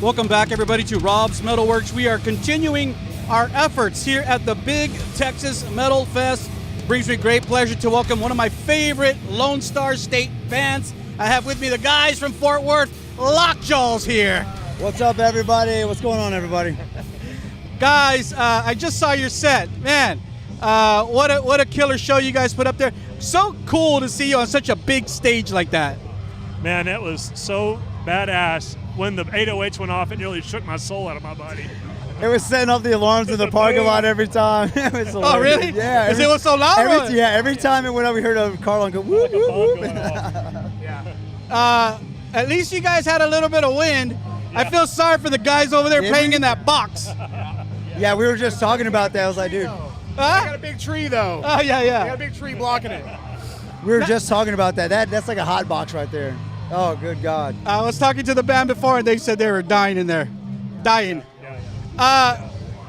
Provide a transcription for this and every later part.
Welcome back, everybody, to Robbs MetalWorks. We are continuing our efforts here at the Big Texas Metal Fest. Brings me great pleasure to welcome one of my favorite Lone Star State bands. I have with me the guys from Fort Worth, Lockjaw's here. What's up, everybody? What's going on, everybody? Guys, I just saw your set. Man, what a killer show you guys put up there. So cool to see you on such a big stage like that. Man, that was so badass. When the 808s went off, it nearly shook my soul out of my body. It was setting up the alarms in the parking lot every time. It was oh, really? Yeah. Because it was so loud? Every time it went up, we heard a car alarm go whoop, Like whoop, whoop. At least you guys had a little bit of wind. Yeah. I feel sorry for the guys over there playing in that box. Yeah, we were just talking about that. I was like, dude. I got a big tree, though. Oh, yeah. I got a big tree blocking it. We were just talking about that. That's like a hot box right there. Oh, good God. I was talking to the band before, and they said they were dying in there. Dying.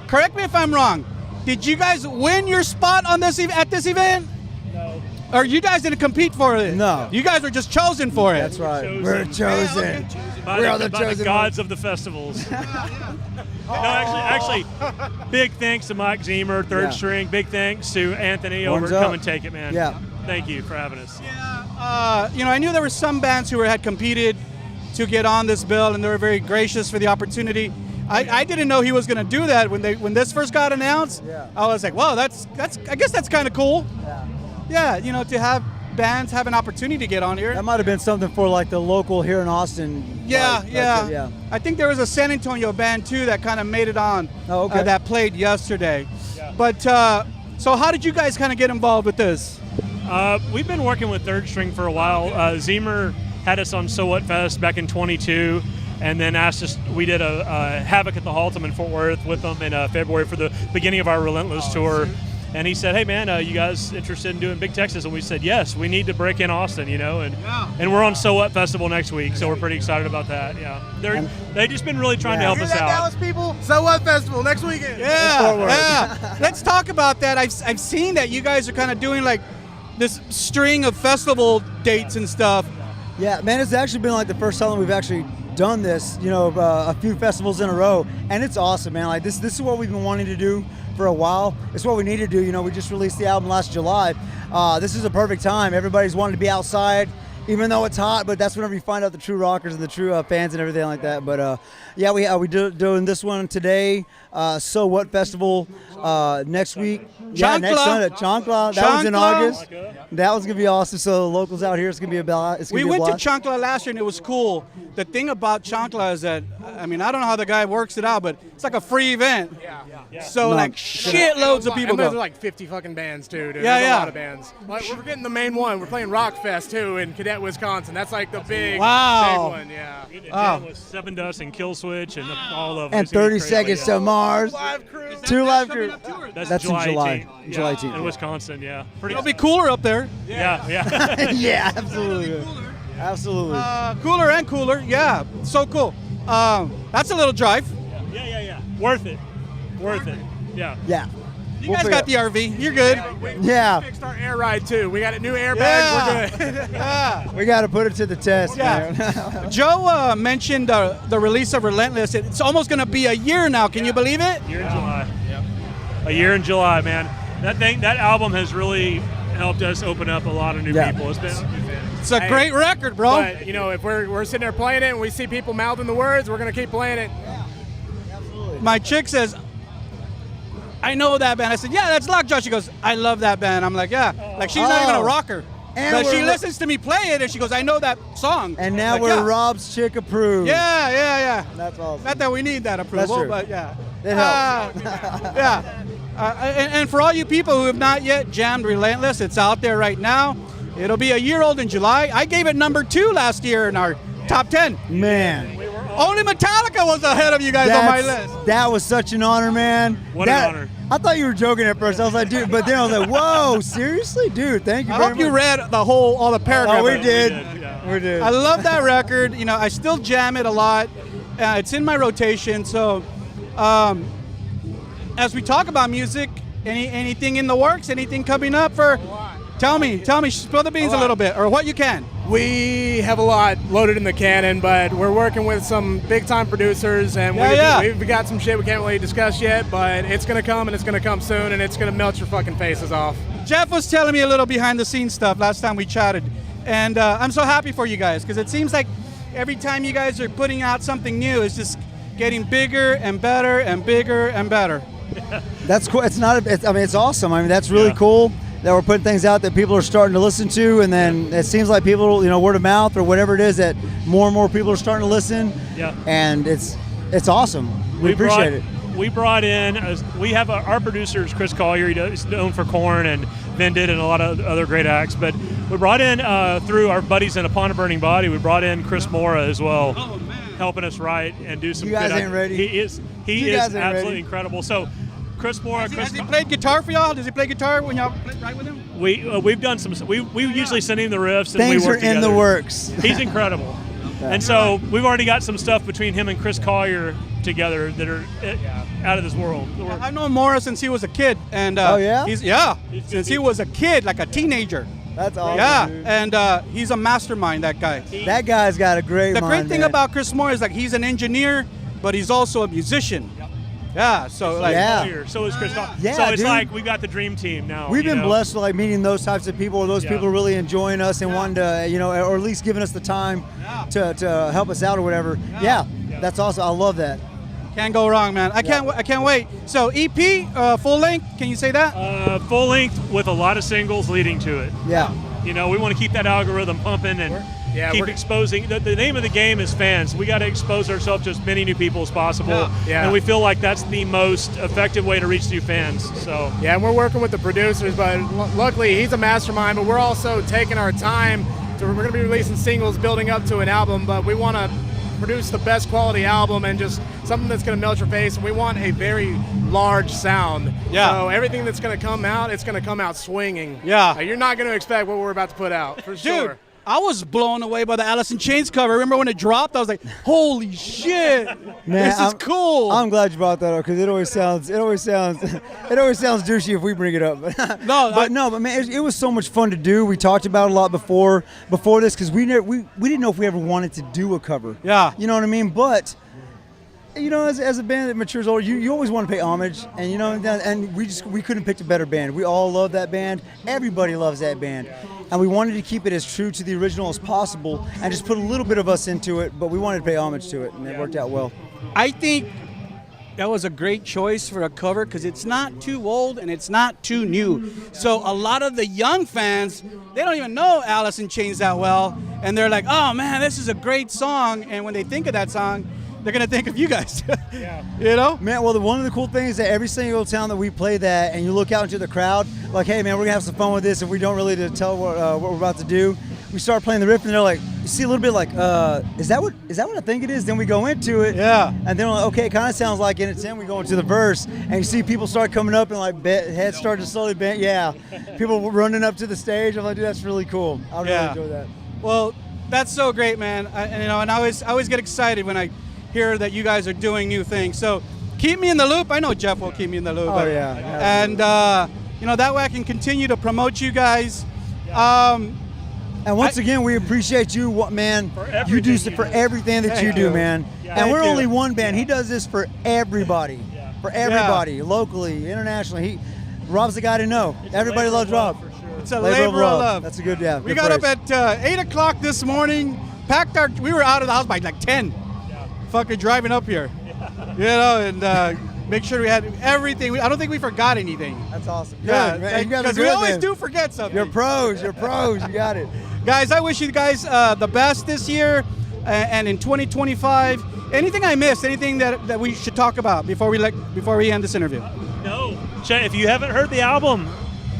Correct me if I'm wrong. Did you guys win your spot on this at this event? No. Or you guys didn't compete for it? No. You guys were just chosen for it. That's right. Chosen. We're chosen. By the the chosen gods of the festivals. No, actually, big thanks to Mike Zemer, third string. Big thanks to Anthony over at Come and Take It, man. Yeah. Thank you for having us. Yeah. I knew there were some bands who had competed to get on this bill, and they were very gracious for the opportunity. I didn't know he was going to do that when this first got announced. Yeah. I was like, wow, that's I guess that's kind of cool. Yeah. Yeah, to have bands have an opportunity to get on here. That might have been something for like the local here in Austin. Yeah. I think there was a San Antonio band too that kind of made it on. Oh, okay. That played yesterday. Yeah. But so how did you guys kind of get involved with this? We've been working with third string for a while. Zemer had us on So What Fest back in 22, and then asked us. We did a Havoc at the Haltom in Fort Worth with them in February for the beginning of our Relentless tour. And he said, "Hey man, you guys interested in doing Big Texas?" And we said, "Yes, we need to break in Austin, and we're on So What Festival next week, so we're pretty excited about that. Yeah, they've just been really trying to help us out. Dallas people, So What Festival next weekend. Yeah. Let's talk about that. I've seen that you guys are kind of doing like this string of festival dates and stuff. Yeah, man, it's actually been like the first time we've actually done this, a few festivals in a row, and it's awesome, man. Like this is what we've been wanting to do for a while. It's what we need to do. We just released the album last July. This is a perfect time. Everybody's wanting to be outside, even though it's hot, but that's whenever you find out the true rockers and the true fans and everything like that. But we doing this one today. So What Festival next week. Yeah, next Sunday. Chancla. That was in August. That was gonna be awesome. So the locals out here, it's gonna be a blast. We went to Chancla last year and it was cool. The thing about Chancla is that, I don't know how the guy works it out, but it's like a free event. Yeah. So shitloads of people and there's go. like 50 fucking bands too, dude. Yeah, There's yeah. a lot of bands. Like, we're getting the main one. We're playing Rock Fest too in Cadet, Wisconsin. That's like the big one. Yeah. We did jam with Seven Dust and Kill Switch and all of them. And 30 Seconds to Mars. Live crew. Two live crew. That's July in 18th. July 18th. In Wisconsin, yeah. It'll be cooler up there. Yeah. Yeah, absolutely. Absolutely. Cooler and cooler. Yeah, so cool. That's a little drive. Yeah. Worth it. Yeah. Yeah. You guys got the RV. You're good. Yeah. We fixed our air ride too. We got a new airbag. Yeah. We're good. Yeah. We got to put it to the test, man. Joe mentioned the release of Relentless. It's almost going to be a year now. Can you believe it? A year in July. Yep. A year in July, man. That album has really helped us open up a lot of new people. It's a great record, bro. But if we're sitting there playing it and we see people mouthing the words, we're gonna keep playing it. Absolutely. My chick says, I know that band. I said, yeah, that's Lockjaw. She goes, I love that band. I'm like, yeah. Like, she's not even a rocker. But she listens to me play it, and she goes, I know that song. And now we're Robb's Chick approved. Yeah. That's awesome. Not that we need that approval, That's true. but yeah. It helps. Yeah. And for all you people who have not yet jammed Relentless, it's out there right now. It'll be a year old in July. I gave it number 2 last year in our top 10. Man. Only Metallica was ahead of you guys on my list. That was such an honor, man. What an honor. I thought you were joking at first. I was like, dude, but then I was like, whoa, seriously? Dude, thank you I very hope much. you read all the paragraphs. Oh, we did. Yeah. We did. I love that record. I still jam it a lot. It's in my rotation. So, as we talk about music, anything in the works? Anything coming up for? Tell me, spill the beans a little bit, or what you can. We have a lot loaded in the cannon, but we're working with some big-time producers, and we've got some shit we can't really discuss yet, but it's going to come, and it's going to come soon, and it's going to melt your fucking faces off. Jeff was telling me a little behind-the-scenes stuff last time we chatted, and I'm so happy for you guys, because it seems like every time you guys are putting out something new, it's just getting bigger and better and bigger and better. That's cool. It's awesome. I mean, that's really cool that we're putting things out that people are starting to listen to, and then it seems like people, word of mouth or whatever it is, that more and more people are starting to listen. Yeah. And it's awesome. We appreciate it. We brought in, we have our producer is Chris Collier. He's known for Korn and Vended and a lot of other great acts. But we brought in, through our buddies in Upon a Burning Body, we brought in Chris Mora as well, helping us write and do some You guys good ain't ready. He is absolutely incredible. So Chris Mora. Has he played guitar for y'all? Does he play guitar when y'all write with him? We've done some. We usually send him the riffs and Things we work are in together. the works. He's incredible. And so we've already got some stuff between him and Chris Collier together that are out of this world. I've known Mora since he was a kid, and since he was a kid, like a teenager. That's awesome. Yeah, dude. and he's a mastermind. That guy. That guy's got a great The mind, great thing man. about Chris Mora is like he's an engineer, but he's also a musician. Yeah, so like So is Chris Collier. Yeah, so it's dude. like we've got the dream team now. We've been blessed with like meeting those types of people, or those people really enjoying us and wanting to, or at least giving us the time to help us out or whatever. Yeah, that's awesome. I love that. Can't go wrong, man. I can't wait. So EP, full length. Can you say that? Full length with a lot of singles leading to it. Yeah. We want to keep that algorithm pumping and keep exposing. The name of the game is fans. We got to expose ourselves to as many new people as possible. And we feel like that's the most effective way to reach new fans. So and we're working with the producers, but luckily he's a mastermind. But we're also taking our time. We're going to be releasing singles, building up to an album, but we want to produce the best quality album and just something that's going to melt your face. And we want a very large sound. So everything that's going to come out, it's going to come out swinging. You're not going to expect what we're about to put out, for sure. Dude, I was blown away by the Alice in Chains cover. Remember when it dropped? I was like, "Holy shit, man, this is cool." I'm glad you brought that up because it always sounds douchey if we bring it up. but man, it was so much fun to do. We talked about it a lot before this because we didn't know if we ever wanted to do a cover. Yeah, you know what I mean. But as a band that matures older, you always want to pay homage, and and we couldn't pick a better band. We all love that band. Everybody loves that band. And we wanted to keep it as true to the original as possible and just put a little bit of us into it, but we wanted to pay homage to it, and it worked out well. I think that was a great choice for a cover because it's not too old and it's not too new. So a lot of the young fans, they don't even know Alice in Chains that well, and they're like, "Oh man, this is a great song." And when they think of that song, they're gonna think of you guys. Man, well, one of the cool things is that every single time that we play that, and you look out into the crowd, like, "Hey, man, we're gonna have some fun with this," and we don't really tell what we're about to do. We start playing the riff, and they're like, you see a little bit like, "Is that what I think it is?" Then we go into it, and then we're like, "Okay, it kind of sounds like it." And then we go into the verse, and you see people start coming up, and like heads start to slowly bend. Yeah, people running up to the stage. I'm like, dude, that's really cool. I really enjoy that. Well, that's so great, man. And I always get excited when I hear that you guys are doing new things. So keep me in the loop. I know Jeff will keep me in the loop. Oh, yeah. And, that way I can continue to promote you guys. And once again, we appreciate you, man. You do for everything that you do, man. And we're only one band. He does this for everybody. For everybody, locally, internationally. Rob's the guy to know. Everybody loves Rob. It's a labor of love. That's a good, We got up at 8 o'clock this morning, we were out of the house by like 10. Fucking driving up here, and make sure we had everything. I don't think we forgot anything. That's awesome. Yeah, because we always do forget something. You're pros. You got it. Guys, I wish you guys the best this year and in 2025. Anything I missed? Anything that we should talk about before we end this interview? No. If you haven't heard the album,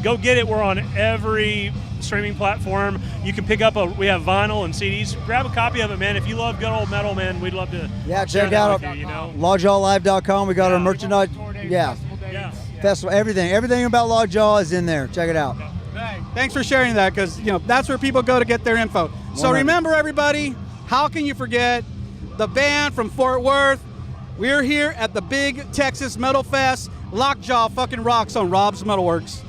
go get it. We're on every streaming platform. You can pick up we have vinyl and CDs. Grab a copy of it, man. If you love good old metal, man, we'd love to check out LockjawLive.com. We got our merchandise. Festival, everything about Lockjaw is in there. Check it out. Thanks for sharing that, because that's where people go to get their info. So remember, everybody, how can you forget the band from Fort Worth? We're here at the Big Texas Metal Fest. Lockjaw fucking rocks on Robbs MetalWorks.